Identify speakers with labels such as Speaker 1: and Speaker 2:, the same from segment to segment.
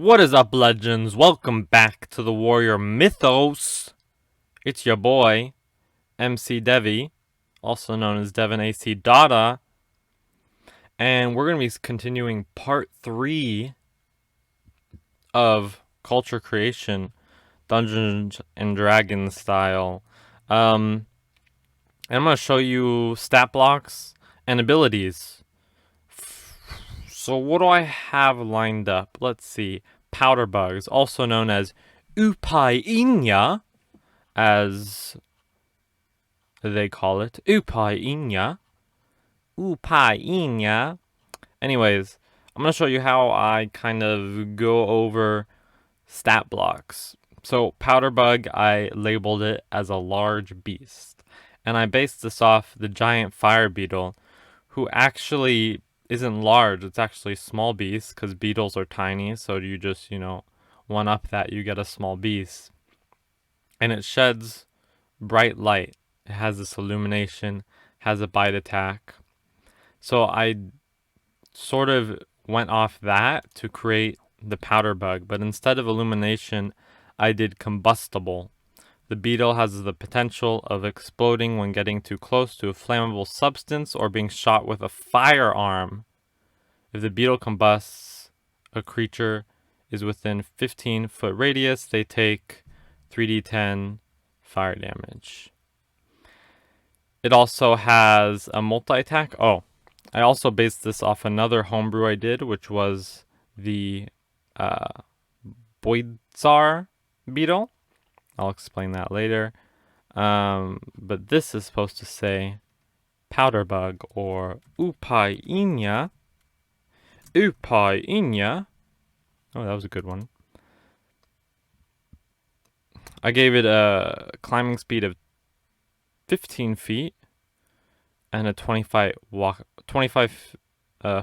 Speaker 1: What is up, legends? Welcome back to the Warrior Mythos. It's your boy, MC Devi, also known as Devin AC Dada, and we're going to be continuing part 3 of Culture Creation, Dungeons and Dragons style. And I'm going to show you stat blocks and abilities. So what do I have lined up? Let's see. Powder bugs, also known as Upainya, as they call it. Upainya. Upainya. Anyways, I'm going to show you how I kind of go over stat blocks. So, powder bug, I labeled it as a large beast. And I based this off the giant fire beetle, who actually isn't large. It's actually a small beast, because beetles are tiny. So you just, one up that, you get a small beast. And it sheds bright light. It has this illumination, has a bite attack. So I sort of went off that to create the powder bug, but instead of illumination, I did combustible. The beetle has the potential of exploding when getting too close to a flammable substance or being shot with a firearm. If the beetle combusts, a creature is within 15-foot radius, they take 3d10 fire damage. It also has a multi-attack. Oh, I also based this off another homebrew I did, which was the Boidzar beetle. I'll explain that later. But this is supposed to say powder bug or Upainya. Upainya. Oh, that was a good one. I gave it a climbing speed of 15 feet and a 25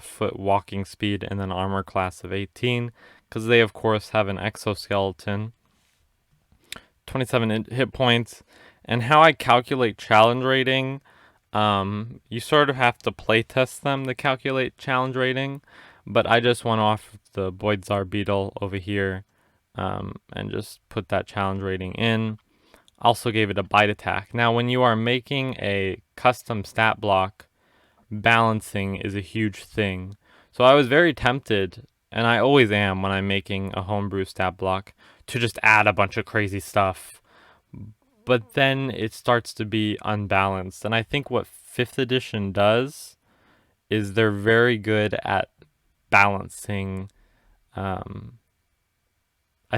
Speaker 1: foot walking speed, and then armor class of 18, because they of course have an exoskeleton. 27 hit points. And how I calculate challenge rating, you sort of have to play test them to calculate challenge rating, but I just went off the Boidzar beetle over here and just put that challenge rating in. Also gave it a bite attack. Now, when you are making a custom stat block, balancing is a huge thing. So I was very tempted, and I always am when I'm making a homebrew stat block, to just add a bunch of crazy stuff. But then it starts to be unbalanced. And I think what 5th edition does is they're very good at balancing. I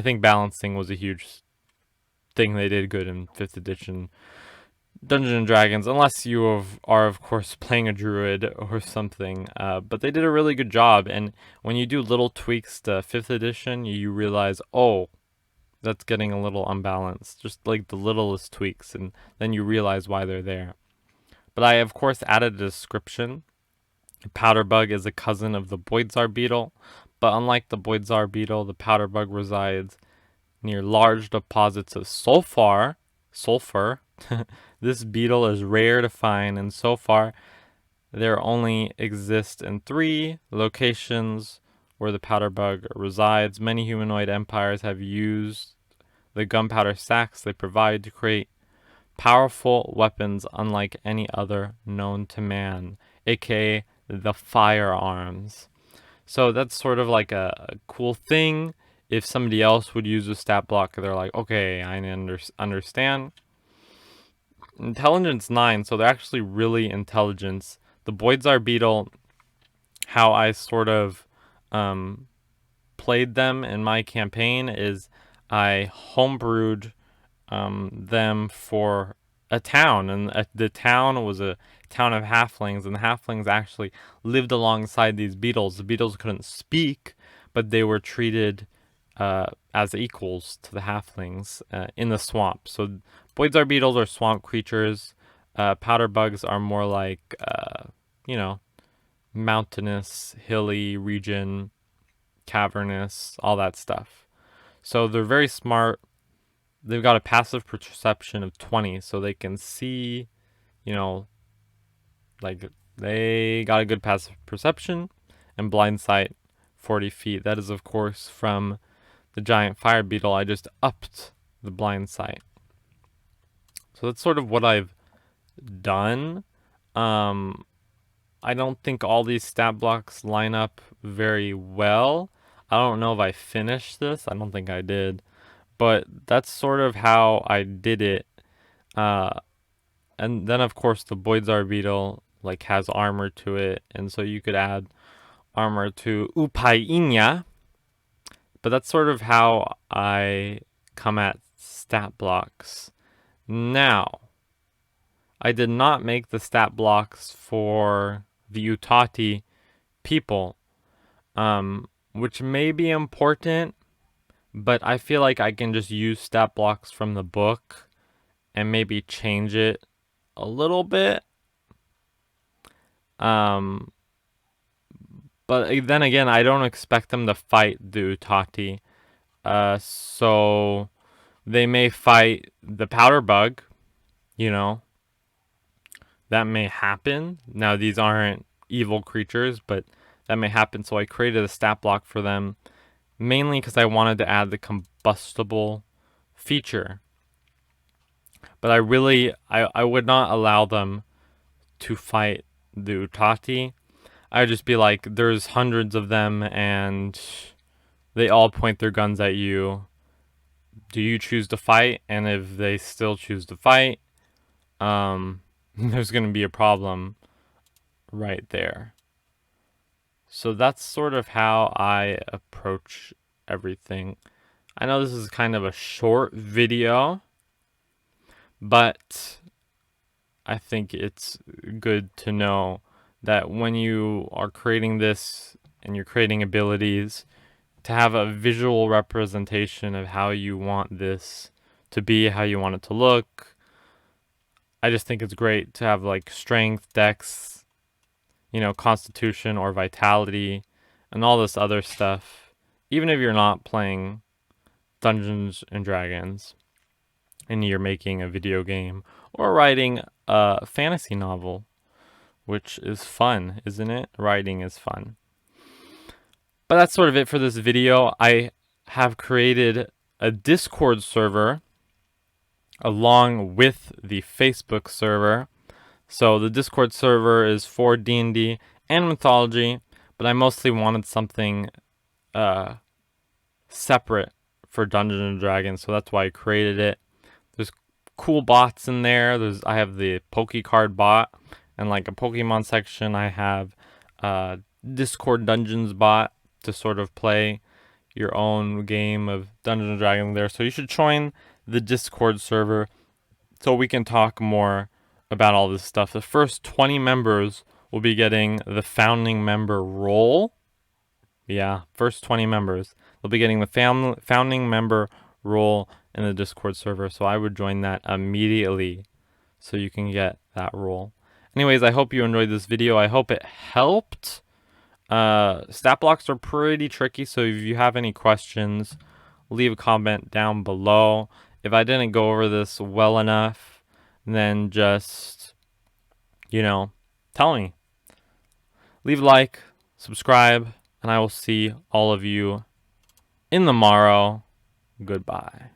Speaker 1: think balancing was a huge thing they did good in 5th edition Dungeons and Dragons, unless you are of course playing a druid or something, but they did a really good job. And when you do little tweaks to 5th edition, you realize, oh, that's getting a little unbalanced, just like the littlest tweaks, and then you realize why they're there. But I of course added a description. Powder bug is a cousin of the Boidzar beetle, but unlike the Boidzar beetle, the powder bug resides near large deposits of sulfur. This beetle is rare to find, and so far there only exist in 3 locations where the powder bug resides. Many humanoid empires have used the gunpowder sacks they provide to create powerful weapons unlike any other known to man, aka the firearms. So that's sort of like a cool thing. If somebody else would use a stat block, they're like, okay, I understand. Intelligence 9, so they're actually really intelligent. The Boidzar beetle, how I sort of played them in my campaign is I homebrewed them for a town, and the town was a town of halflings, and the halflings actually lived alongside these beetles. The beetles couldn't speak, but they were treated as equals to the halflings in the swamp. So Boidzar beetles are swamp creatures. Powder bugs are more like, mountainous, hilly region, cavernous, all that stuff. So they're very smart. They've got a passive perception of 20, so they can see, like they got a good passive perception, and blind sight 40 feet. That is, of course, from the giant fire beetle, I just upped the blind sight. So that's sort of what I've done. I don't think all these stat blocks line up very well. I don't know if I finished this. I don't think I did. But that's sort of how I did it. And then of course the Boydzar beetle like has armor to it, and so you could add armor to Upainya. But that's sort of how I come at stat blocks. Now, I did not make the stat blocks for the Utati people, which may be important, but I feel like I can just use stat blocks from the book and maybe change it a little bit. But then again, I don't expect them to fight the Utati. So they may fight the powder bug, you know. That may happen. Now, these aren't evil creatures, but that may happen. So I created a stat block for them, mainly because I wanted to add the combustible feature. But I would not allow them to fight the Utati. I would just be like, there's hundreds of them, and they all point their guns at you. Do you choose to fight? And if they still choose to fight, there's going to be a problem right there. So that's sort of how I approach everything. I know this is kind of a short video, but I think it's good to know that when you are creating this and you're creating abilities, to have a visual representation of how you want this to be, how you want it to look. I just think it's great to have like strength, dex, constitution or vitality, and all this other stuff. Even if you're not playing Dungeons and Dragons and you're making a video game or writing a fantasy novel, which is fun, isn't it? Writing is fun. But that's sort of it for this video. I have created a Discord server along with the Facebook server. So the Discord server is for D&D and mythology, but I mostly wanted something separate for Dungeons and Dragons, so that's why I created it. There's cool bots in there. I have the PokeCard bot and like a Pokemon section. I have Discord Dungeons bot to sort of play your own game of Dungeons and Dragons there. So you should join the Discord server so we can talk more about all this stuff. The first 20 members will be getting the founding member role. Yeah, first 20 members. They'll be getting the founding member role in the Discord server. So I would join that immediately so you can get that role. Anyways, I hope you enjoyed this video. I hope it helped. Stat blocks are pretty tricky, so if you have any questions, leave a comment down below. If I didn't go over this well enough, then just, tell me. Leave a like, subscribe, and I will see all of you in the morrow. Goodbye.